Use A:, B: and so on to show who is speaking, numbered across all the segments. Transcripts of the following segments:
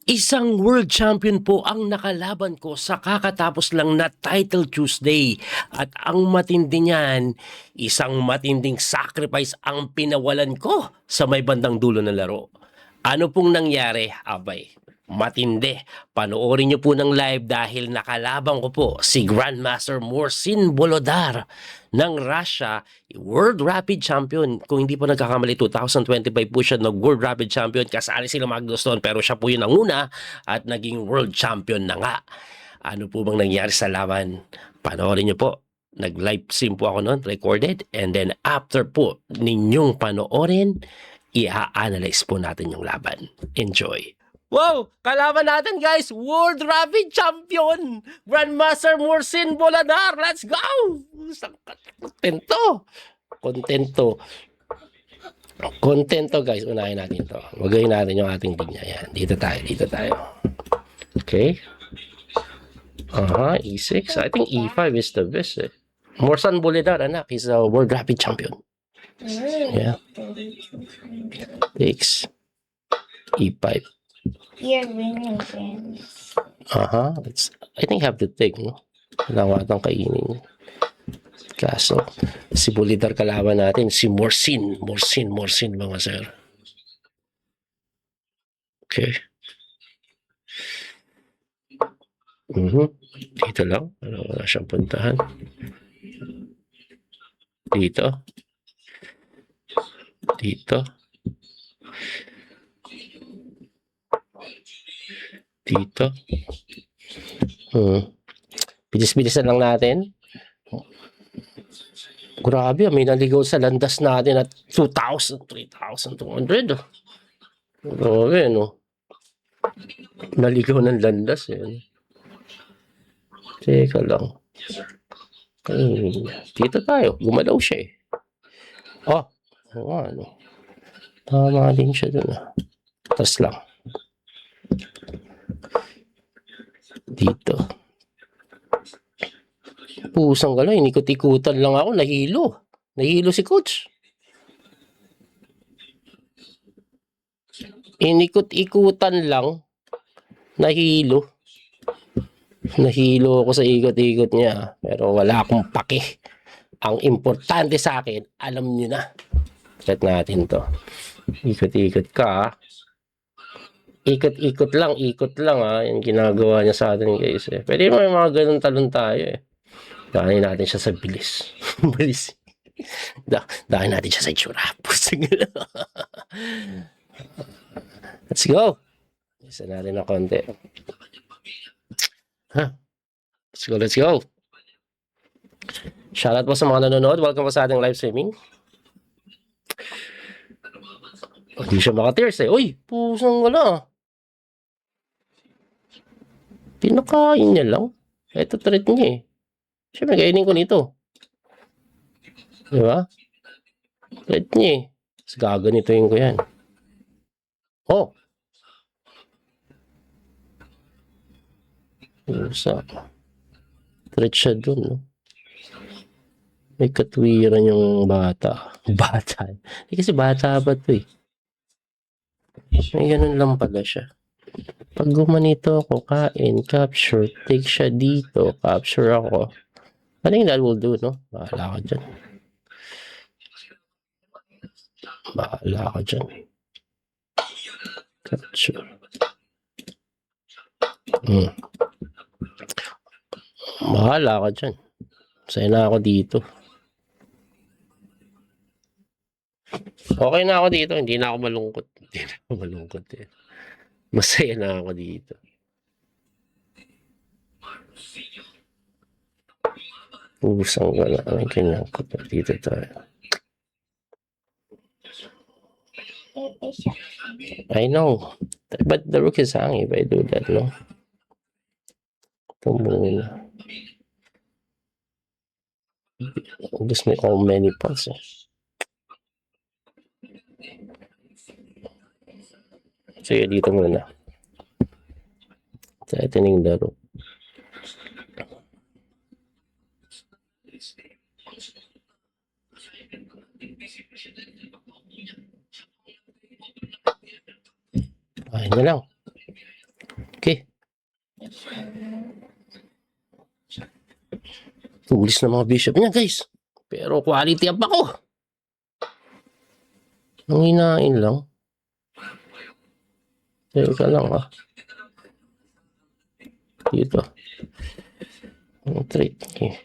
A: Isang world champion po ang nakalaban ko sa kakatapos lang na Title Tuesday. At ang matindi niyan, isang matinding sacrifice ang pinawalan ko sa may bandang dulo ng laro. Ano pong nangyari? Abay, matindi. Panoorin niyo po ng live dahil nakalaban ko po si Grandmaster Morsin Bolodar ng Russia, World Rapid Champion. Kung hindi po nagkakamali, 2025 po siya nag-World Rapid Champion. Kasali sila Magnus doon pero siya po yun ang una at naging World Champion na nga. Ano po bang nangyari sa laban? Panoorin niyo po. Nag-live stream po ako noon, recorded. And then after po ninyong panoorin, i-analyze po natin yung laban. Enjoy! Wow! Kalaban natin guys! World Rapid Champion! Grandmaster Morsin Boladar! Let's go! Kontento! Kontento. Kontento guys. Unahin natin to. Magayin natin yung ating linya. Yan. Dito tayo. Dito tayo. Okay. E6. I think E5 is the best eh. Morsin Boladar, anak. He's a World Rapid Champion. Yeah. Takes E5.
B: You're winning friends.
A: It's, I think have to take, no? Kailangan atang kainin. Kaso, si Bolidar kalaban natin, si Morsin. Morsin, mga sir. Okay. Dito lang. Wala siyang puntahan. Dito. Dito. Dito. Bilis-bilisan lang natin. Grabe, may naligaw sa landas natin at 2,000, 3,200. Grabe, no? Naligaw ng landas, eh. Teka lang. Dito tayo. Gumalaw siya, eh. Ano? Tama din siya dun, ah. Tas lang. Dito. Pusang gala, inikot-ikutan lang ako, nahilo. Nahilo si coach. Inikot-ikutan lang, nahilo. Nahilo ako sa ikot-ikot niya, pero wala akong pake. Ang importante sa akin, alam niyo na. Check natin to. Ikot-ikot ka, ikot-ikot lang yung ginagawa niya sa atin guys eh. Pwede may mga ganun talon tayo eh. Dahil natin siya sa bilis. Bilis. Dahil natin siya sa itsura. Let's go. Isa natin na konti. Let's go. Shoutout po sa mga nanonood. Welcome po sa ating live streaming. Hindi siya maka-tears eh. Uy, pusang wala. Pinakain niya lang. Ito treat niya eh. Siyempre, kainin ko nito. Diba? Treat niya eh. Tapos gaganituin ko yan. Oh! Pusa. Treat siya dun, no? May katwiran yung bata. Bata. Kasi bata ba ito eh. May ganun lang pala siya. Pag gumanito ako, kain, capture, take siya dito, capture ako. I think that will do, no? Bahala ka dyan. Bahala ka dyan. Capture. Bahala ka dyan. Masaya na ako dito. Okay na ako dito. Hindi na ako malungkot. Hindi na ako malungkot eh. Masaya na ako dito. Pusang wala. May kinakot. Dito tayo. I know. But the rook is hanging if I do that, no? Ito muna. Just may all many pawns eh. Sige, dito muna. So, ito na yung laro. Ayun na lang. Okay. Tulis na mga bishop niya, guys. Pero quality up ako. Ang hinain lang. Teka lang, ah. Dito. Ang trade. Okay.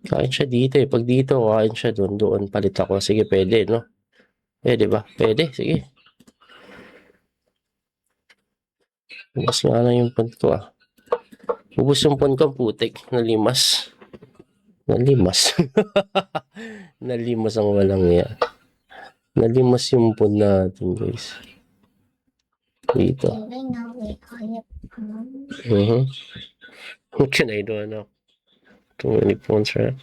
A: Kain siya dito eh. Pag dito, kain siya doon. Doon palit ako. Sige, pwede, no? Pwede ba? Pwede. Sige. Ubus nga lang yung punt ko, ah. Ubus yung punt ko, putik. Nalimas. Nalimas. Nalimas ang walang yan. Nalimas yung punt natin, guys. Dito. What can I do now? Too many pawns, right?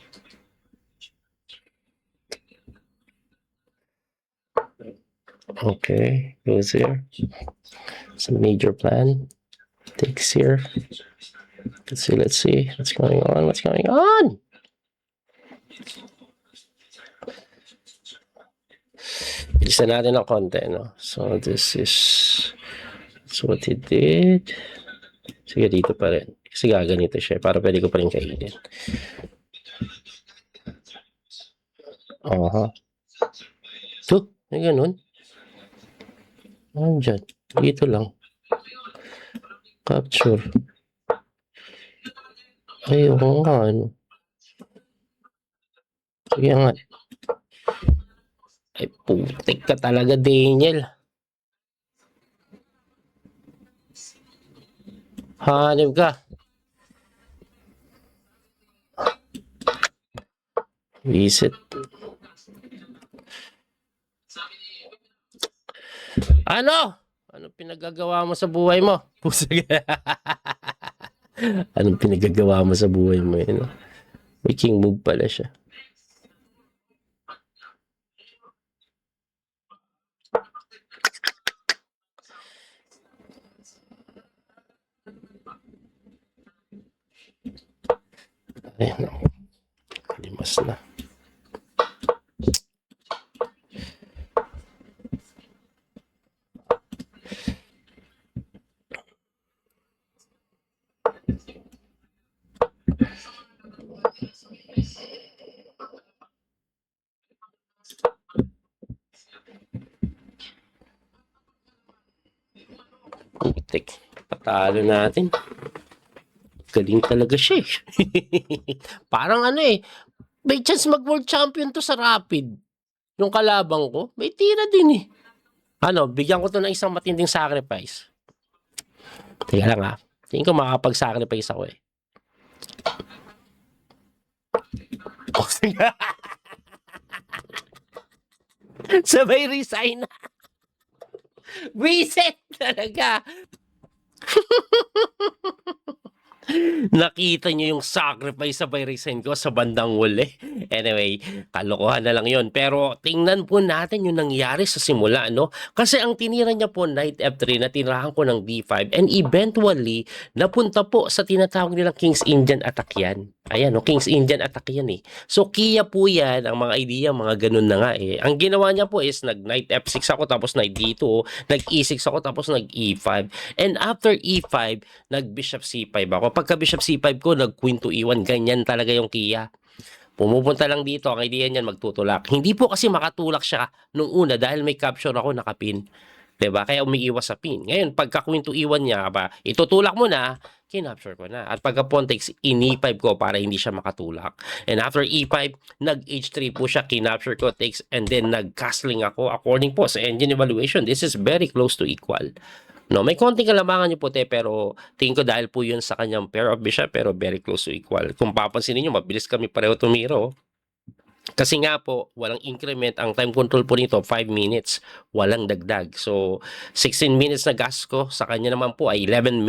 A: Okay, goes here. Some major plan. Takes here. Let's see. What's going on? What's going on? Bilisan natin ng konti, no? So, this is... That's what he did. Sige, dito pa rin. Kasi gaganito siya. Para pwede ko pa rin kainin. Aha. Ito, may ganun. Andyan. Dito lang. Capture. Ay, oo nga, ano. Sige nga. Ay, putik ka talaga, Daniel. Hanip ka. Visit. Ano? Anong pinagagawa mo sa buhay mo? Anong pinagagawa mo sa buhay mo? Yun? Making move pala siya. Ayun. Limas na. Putik. Patalo natin. Galing talaga siya eh. Parang ano eh. May chance mag-world champion to sa Rapid. Yung kalabang ko. May tira din eh. Ano, bigyan ko to ng isang matinding sacrifice. Teka lang ha. Tingin ko makapag-sacrifice ako eh. Sabay resign na. Reset talaga. Nakita nyo yung sacrifice sa resign ko sa bandang huli. Anyway, kalokohan na lang yon. Pero tingnan po natin yung nangyari sa simula, no? Kasi ang tinira niya po Knight F3 na tinirahan ko ng D5 and eventually napunta po sa tinatawag nilang King's Indian attack yan. Ayan, no? King's Indian attack yan eh. So, Kia po yan, ang mga idea, mga ganun na nga eh. Ang ginawa niya po is nag-Knight F6 ako tapos Knight D2, nag-E6 ako tapos nag-E5. And after E5, nag-Bishop C5 ako. Pagka Bishop C5 ko, nag-Queen to E1. Ganyan talaga yung Kia. Pumupunta lang dito, ang idea niyan magtutulak. Hindi po kasi makatulak siya nung una dahil may capture ako nakapin. Diba? Kaya umiiwas sa pin. Ngayon, pagka Queen to E1 niya, itutulak mo na, kinapture ko na. At pagka pawn takes, in-E5 ko para hindi siya makatulak. And after E5, nag-H3 po siya, kinapture ko, takes, and then nag-castling ako. According po sa engine evaluation, this is very close to equal. No, may konting kalamangan yung puti pero tingin ko dahil po yun sa kanyang pair of bishop pero very close to equal. Kung papansin niyo mabilis kami pareho tumiro. Kasi nga po, walang increment. Ang time control po nito, 5 minutes. Walang dagdag. So, 16 minutes na gas ko. Sa kanya naman po ay 11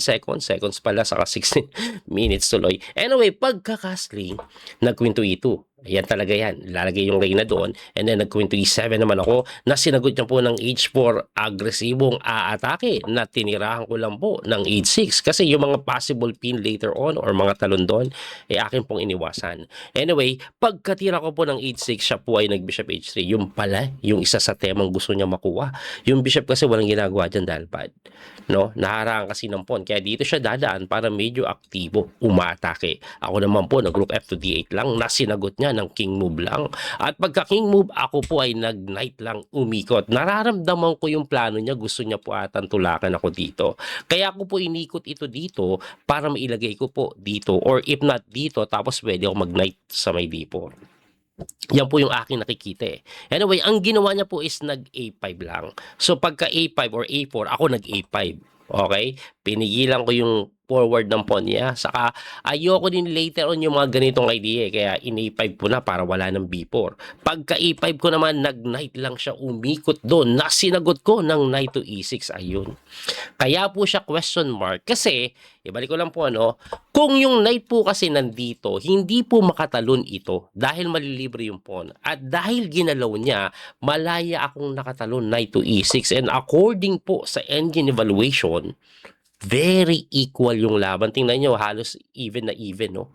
A: seconds. Seconds pala, saka 16 minutes tuloy. Anyway, pagka-castling, nag-Queen to E2. Yan talaga yan. Ilalagay yung reyna doon. And then nag-queen to e7 naman ako na sinagot niya po ng h4 agresibong aatake na tinirahan ko lang po ng h6. Kasi yung mga possible pin later on or mga talon doon, akin pong iniwasan. Anyway, pagkatira ko po ng h6, siya po ay nag-bishop h3. Yung pala, yung isa sa temang gusto niya makuha. Yung bishop kasi walang ginagawa dyan dahil bad. No? Naharang kasi ng pawn. Kaya dito siya dadaan para medyo aktibo, umatake. Ako naman po, nag-group f to d8 lang, na sinagot niya ng king move lang. At pagka king move, ako po ay nag-knight lang umikot. Nararamdaman ko yung plano niya, gusto niya po atang tulakan ako dito. Kaya ako po inikot ito dito para mailagay ko po dito. Or if not dito, tapos pwede ako mag-knight sa may d4. Yan po yung aking nakikita eh. Anyway, ang ginawa niya po is nag-A5 lang. So pagka A5 or A4, ako nag-A5. Okay? Pinigilan ko yung forward ng pawn niya. Saka ayoko din later on yung mga ganitong idea. Kaya in-A5 ko na para wala ng B4. Pagka A5 ko naman, nag-knight lang siya umikot doon. Nasinagot ko ng knight to E6. Ayun. Kaya po siya question mark. Kasi, ibalik ko lang po kung yung knight po kasi nandito, hindi po makatalon ito dahil malilibre yung pawn. At dahil ginalaw niya, malaya akong nakatalon knight to E6. And according po sa engine evaluation, very equal yung laban. Tingnan nyo, halos even na even, no?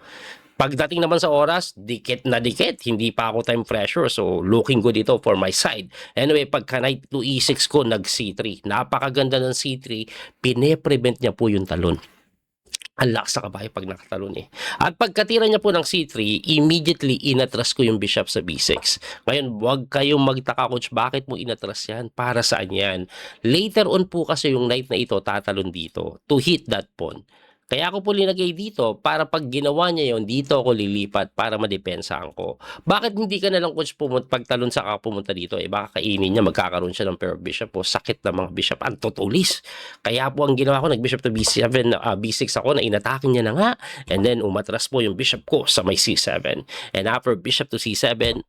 A: Pagdating naman sa oras, dikit na dikit. Hindi pa ako time pressure. So, looking good ito for my side. Anyway, pagka knight to E6 ko, nag C3. Napakaganda ng C3. Pine-prevent niya po yung talon. Ang lakas sa kabayo pag nakatalon eh. At pagkatira niya po ng C3, immediately inatras ko yung bishop sa B6. Ngayon, huwag kayong magtaka, coach, bakit mo inatras yan? Para saan yan? Later on po kasi yung knight na ito tatalon dito to hit that pawn. Kaya ako po linagay dito para pag ginawa niya yon dito ako lilipat para madepensahan ko. Bakit hindi ka na lang, coach, pagtalon sa pumunta dito? Baka kainin niya, magkakaroon siya ng pair of bishop po. Sakit na mga bishop. Ang tutulis. Kaya po ang ginawa ko, nag-bishop to B7, B6 ako na inatake niya na nga. And then umatras po yung bishop ko sa may C7. And after bishop to C7,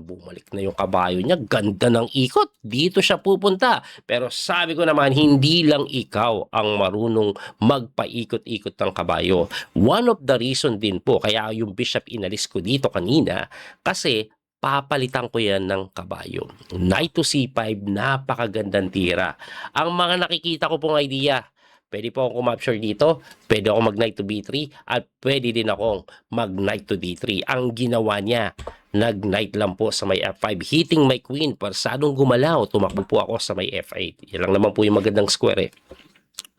A: bumalik na yung kabayo niya. Ganda ng ikot. Dito siya pupunta. Pero sabi ko naman, hindi lang ikaw ang marunong magpaikot-ikot ng kabayo. One of the reason din po kaya yung bishop inalis ko dito kanina kasi papalitan ko yan ng kabayo. Knight to C5, napakagandang tira. Ang mga nakikita ko pong idea, pwede po akong kumapture dito, pwede ako mag-knight to B3, at pwede din akong mag-knight to D3. Ang ginawa niya, nag-knight lang po sa may F5, hitting my queen, parsadong gumalaw, tumakbo po ako sa may F8. Yan lang naman po yung magandang square eh.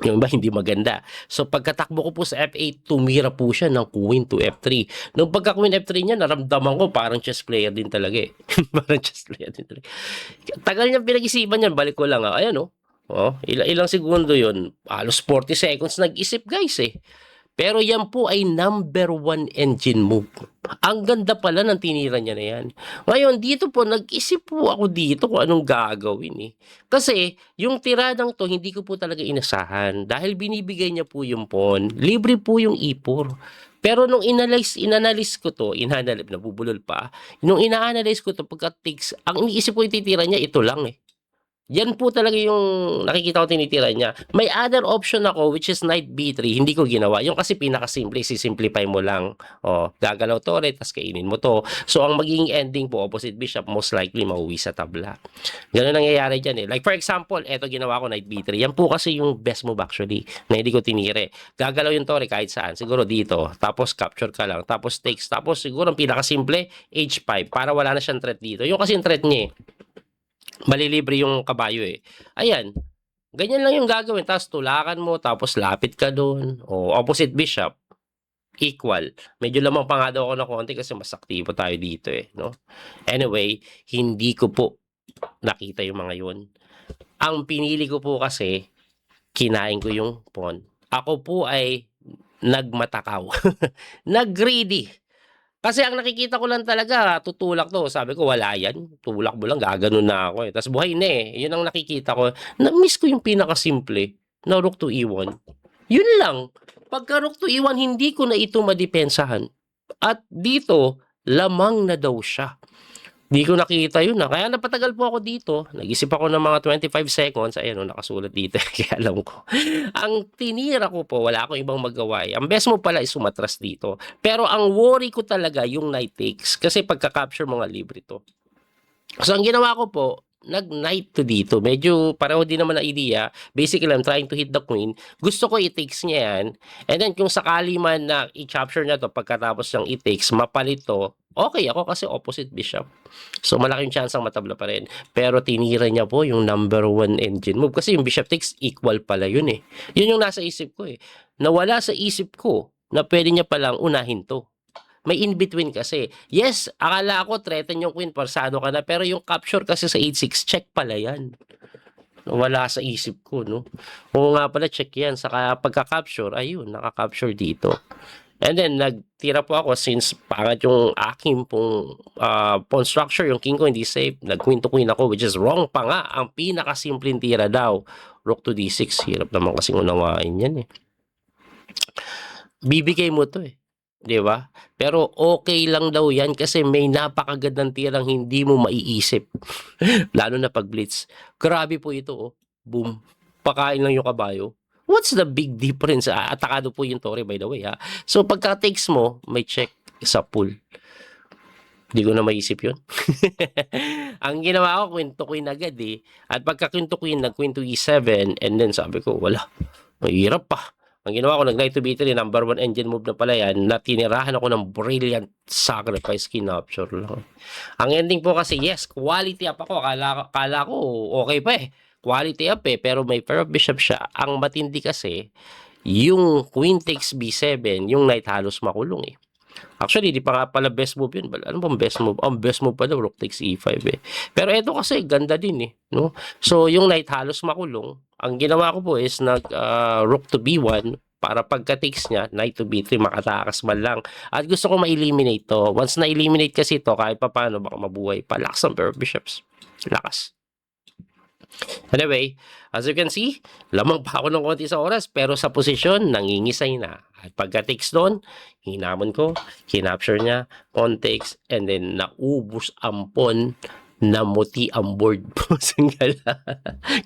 A: Yung iba hindi maganda. So pagkatakbo ko po sa F8, tumira po siya ng queen to F3. Nung pagka queen F3 niya, naramdaman ko parang chess player din talaga eh. Parang chess player din talaga. Tagal niya pinag-isipan yan, balik ko lang. Ayan ilang segundo yun. Halos 40 seconds nag-isip guys eh. Pero yan po ay number 1 engine move. Ang ganda pala ng tinira niya na yan. Ngayon, dito po, nag-isip po ako dito kung anong gagawin eh. Kasi, yung tiradang to, hindi ko po talaga inasahan. Dahil binibigay niya po yung pawn, libre po yung ipor. Pero nung inanalyze ko to, nabubulol pa, nung ina-analyze ko to, pagka-takes, ang iniisip ko ititira niya, ito lang eh. Yan po talaga yung nakikita ko tinitira niya. May other option ako which is knight B3. Hindi ko ginawa. Yung kasi pinaka-simple, sisimplify mo lang. Gagalaw to rin, tapos kainin mo to. So, ang magiging ending po, opposite bishop, most likely mauwi sa tabla. Ganun nangyayari dyan eh. Like for example, eto ginawa ko, knight B3. Yan po kasi yung best move actually, na hindi ko tinire. Gagalaw yung tore kahit saan. Siguro dito. Tapos capture ka lang. Tapos takes. Tapos siguro ang pinaka-simple, H5. Para wala na siyang threat dito. Yung kasi yung threat niya malilibre yung kabayo eh. Ayan. Ganyan lang yung gagawin. Tapos tulakan mo, tapos lapit ka doon. O opposite bishop, equal. Medyo lamang pa nga daw ako na konti kasi mas aktibo tayo dito eh. No? Anyway, hindi ko po nakita yung mga yun. Ang pinili ko po kasi, kinain ko yung pawn. Ako po ay nagmatakaw. Nag-greedy. Kasi ang nakikita ko lang talaga, tutulak to. Sabi ko, wala yan. Tulak mo lang, gaganon na ako eh. Tapos buhay na eh. Yun ang nakikita ko. Na-miss ko yung pinakasimple na rook to E1. Yun lang. Pagka rook to E1, hindi ko na ito madepensahan. At dito, lamang na daw siya. Di ko nakita yun na. Kaya napatagal po ako dito. Nag-isip ako ng mga 25 seconds. Ayan, nakasulat dito. Kaya alam ko. Ang tinira ko po, wala akong ibang magawa. Ang best mo pala is sumatras dito. Pero ang worry ko talaga yung night takes. Kasi pagka-capture mga libre to. So, ang ginawa ko po, nag-night to dito. Medyo pareho din naman na idea. Basically, I'm trying to hit the queen. Gusto ko i-takes niya yan. And then, kung sakali man na i-capture na to pagkatapos ng i-takes, mapalit to, okay ako kasi opposite bishop. So, malaking chance ang matabla pa rin. Pero tinira niya po yung number 1 engine move. Kasi yung bishop takes, equal pala yun eh. Yun yung nasa isip ko eh. Nawala sa isip ko na pwede niya palang unahin to. May in-between kasi. Yes, akala ko threaten yung queen, parsado ka na. Pero yung capture kasi sa 8-6, check pala yan. Wala sa isip ko, no? Oo nga pala, check yan. Saka pagka-capture, ayun, naka-capture dito. And then, nagtira po ako since pangat yung aking pong pawn structure, yung king ko hindi safe. Nag-queen to queen ako, which is wrong pa nga. Ang pinakasimpleng tira daw, rook to d6. Hirap naman kasing unawain yan eh. BBK mo to eh. Di ba? Pero okay lang daw yan kasi may napakagandang tirang hindi mo maiisip. Lalo na pag blitz. Grabe po ito oh. Boom. Pakain lang yung kabayo. What's the big difference? Atakado po yung tore by the way ha. So pagka takes mo, may check sa pool. Hindi ko na maisip yun. Ang ginawa ko, queen to queen agad eh. At pagka queen to queen, nag queen to e7 and then sabi ko, wala. Mahirap pa. Ang ginawa ko, nag-knight to b3, number 1 engine move na pala yan, na tinirahan ako ng brilliant sacrifice, kinapture lang. Ang ending po kasi, yes, quality up ako. Kala ko, okay pa eh. Quality up eh, pero may pair of bishop siya. Ang matindi kasi, yung queen takes b7, yung knight halos makulong eh. Actually, di pa nga pala best move yun. Ano bang best move? Ang best move pala, rook takes e5 eh. Pero ito kasi, ganda din eh. No? So, yung knight halos makulong. Ang ginawa ko po is rook to b1 para pagka-takes niya, knight to b3, makatakas man lang. At gusto ko ma-eliminate to. Once na-eliminate kasi to, kahit pa paano, baka mabuhay pa. Lakas ang pair of bishops. Lakas. Anyway, as you can see, lamang pa ako ng konti sa oras, pero sa posisyon, nangingisay na. At pagka-takes doon, hinamon ko, kinapture niya, pawn takes, and then naubos ang pawn, namuti ang board po.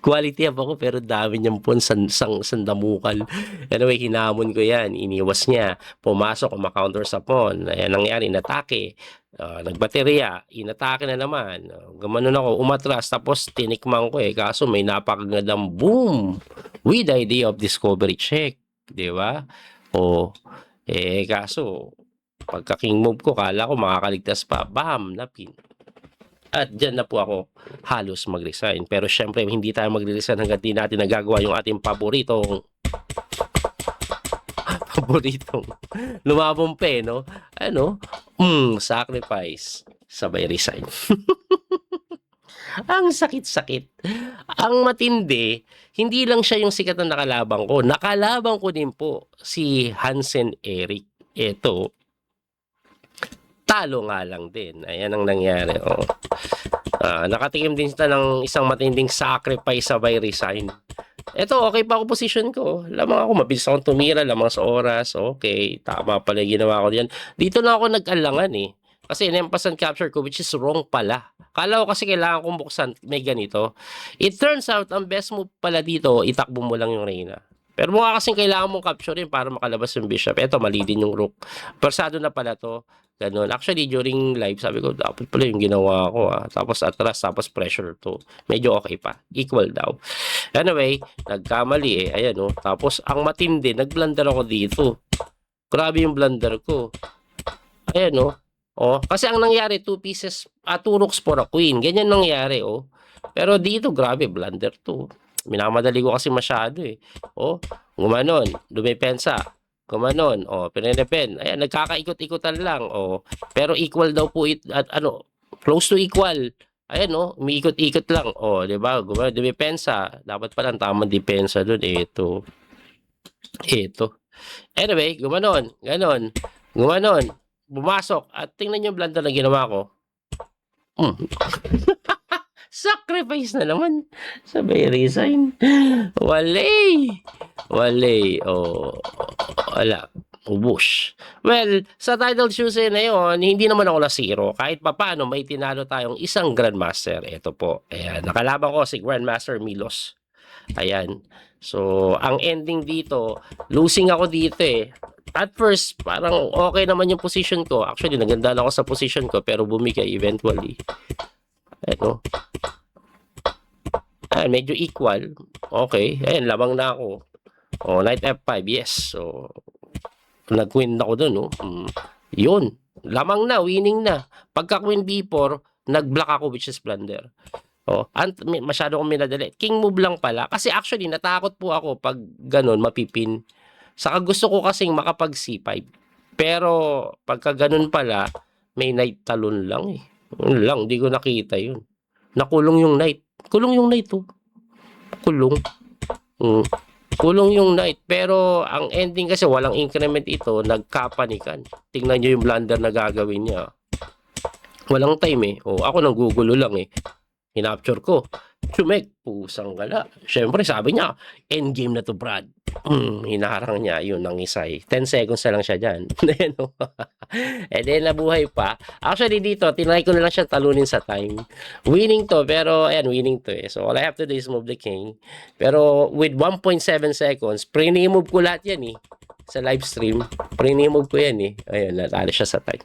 A: Quality up ako, pero dami niyang pawn sandamukal. Anyway, hinamon ko yan, iniwas niya, pumasok, kumakounter sa pawn. Ayan nangyari, inatake. Nagbaterya, inatake na naman. Gamanon ako, umatras, tapos tinikman ko eh. Kaso may napakagandang boom with the idea of discovery check. Di ba? O, kaso, pagka king move ko, kala ko makakaligtas pa. Bam! Napin. At dyan na po ako halos mag-resign. Pero syempre, hindi tayo mag-resign hanggang di natin nagagawa yung ating paboritong lumabong pa no? Ano? Sacrifice. Sabay resign. Ang sakit-sakit. Ang matindi, hindi lang siya yung sikat na nakalabang ko. Nakalabang ko din po si Hansen Eric. Ito, talo nga lang din. Ayan ang nangyari. Oh. Nakatikim din siya ng isang matinding sacrifice sabay resign. Ito, okay pa ako position ko. Lamang ako, mabilis akong tumira, lamang sa oras. Okay, tama pala yung ginawa ko diyan. Dito na ako nag-alangan eh. Kasi inempasan capture ko, which is wrong pala. Kala ko kasi kailangan kong buksan, may ganito. It turns out, ang best move pala dito, itakbo mo lang yung reyna. Pero mukha kasing kailangan mong capturein para makalabas yung bishop. Ito, mali din yung rook. Persado na pala to. Ganun. Actually, during live, sabi ko, dapat pala yung ginawa ko. Tapos atras, tapos pressure to. Medyo okay pa. Equal daw. Anyway, nagkamali eh. Ayan, oh. Tapos, ang matindi, nagblunder ako dito. Grabe yung blunder ko. Ayan, oh. Oh, kasi ang nangyari, 2 pieces, 2 rooks for a queen. Ganyan nangyari, oh. Pero dito, grabe, blunder to. Minamadali ko kasi masyado eh. Oh, gumanon, dumipensa. Gumanon, oh, pinenepen. Ayan, nagkakaikot-ikotan lang, oh. Pero equal daw po at ano, close to equal. Ayan, oh, umiikot-ikot lang. Oh, 'di ba? Gumanon, dumipensa. Dapat pala ang tamang depensa doon ito. Ito. Anyway, gumanon, ganon. Gumanon, bumasok at tingnan niyo yung blunder na ginawa ko. Sacrifice na naman. Sabay resign. Wale. Oh, wala. ubos. Well, sa title Tuesday na yun, hindi naman ako na-zero. Kahit papaano, may tinalo tayong isang Grandmaster. Ito po. Ayan, nakalaban ko si Grandmaster Milos. Ayan. So, ang ending dito, losing ako dito eh. At first, parang okay naman yung position ko. Actually, naganda ako sa position ko, pero bumigay eventually. Ayan, ayan, medyo equal. Okay. Ayan, lamang na ako. Knight F5, yes. So, nag-win ako dun, no? Yun. Lamang na, winning na. Pagka-queen B4, nag-block ako, which is blunder. Masyado akong minadali. King move lang pala. Kasi actually, natakot po ako pag ganun, mapipin. Saka gusto ko kasing makapag C5. Pero, pagka ganun pala, may knight talon lang eh. Yun lang, di ko nakita yun. Nakulong yung knight. Kulong yung knight, oh. Kulong. Kulong yung knight. Pero, ang ending kasi, walang increment ito, nagkapanikan. Tingnan nyo yung blunder na gagawin niya. Walang time eh. Ako nanggugulo lang eh. Hinapture ko. Chumek, pusang gala. Siyempre, sabi niya, endgame na to, Brad. Hinarang niya, yun, ang isay. 10 seconds na lang siya dyan. And then, nabuhay pa. Actually, dito, tinry ko na lang siya talunin sa time. Winning to, pero, ayan, winning to eh. So, all I have to do is move the king. Pero, with 1.7 seconds, pre-move ko lahat yan eh. Sa live stream, pre-move ko yan eh. Ayun, natalo siya sa time.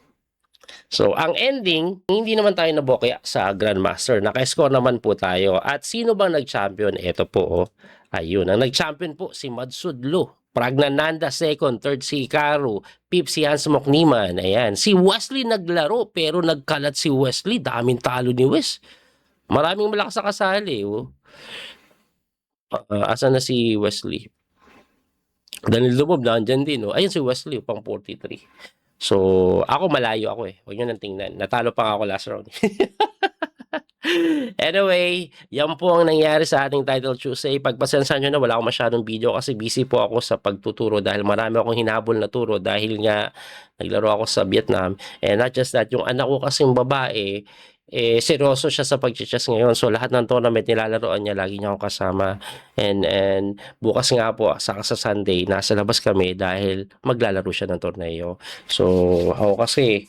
A: So, ang ending, hindi naman tayo nabokya sa Grandmaster. Naka-score naman po tayo. At sino bang nag-champion? Ito po, Ayun. Ang nag-champion po, si Madsudlo. Pragnananda second, third si Karu, fifth si Hans Mokniman. Ayan. Si Wesley naglaro, pero nagkalat si Wesley. Daming talo ni Wes. Maraming malakas sa kasali. Asan na si Wesley? Daniel Lumob, nandyan din. Ayun si Wesley, pang 43. So, ako malayo ako eh. Huwag nyo nang tingnan. Natalo pa ako last round. Anyway, yan po ang nangyari sa ating Title Tuesday. Pagpasensya nyo na, wala akong masyadong video kasi busy po ako sa pagtuturo dahil marami akong hinabol na turo dahil nga naglaro ako sa Vietnam. And not just that, yung anak ko kasing babae, seryoso siya sa pag-chess ngayon. So, lahat ng tournament nilalaroan niya, lagi niya akong kasama. And bukas nga po, sa Sunday, nasa labas kami dahil maglalaro siya ng torneo. So, ako kasi,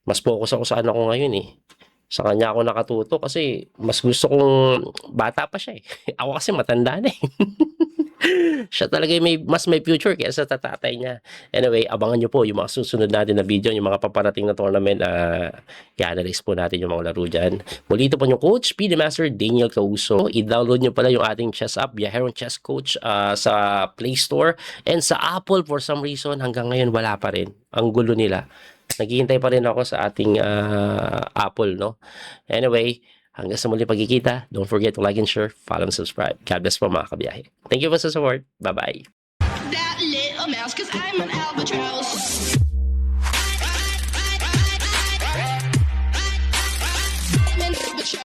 A: mas focus ako sa anak ko ngayon eh. Sa kanya ako nakatuto kasi mas gusto kong bata pa siya eh. Ako kasi matanda na eh. Siya talaga mas may future kaysa sa tatay niya. Anyway, abangan nyo po yung mga susunod natin na video, yung mga paparating na tournament. I-analyze po natin yung mga laro dyan. Muli ito po yung Coach PD Master Daniel Causo. I-download nyo pala yung ating chess app, Heron Chess Coach, sa Play Store. And sa Apple, for some reason, hanggang ngayon wala pa rin. Ang gulo nila. Naghihintay pa rin ako sa ating Apple, no? Anyway, hanggang sa muli pagkikita, don't forget to like and share, follow and subscribe. God bless po mga kabiyahe. Thank you for sa support. Bye-bye.
C: That little mouse, 'cause I'm an albatross.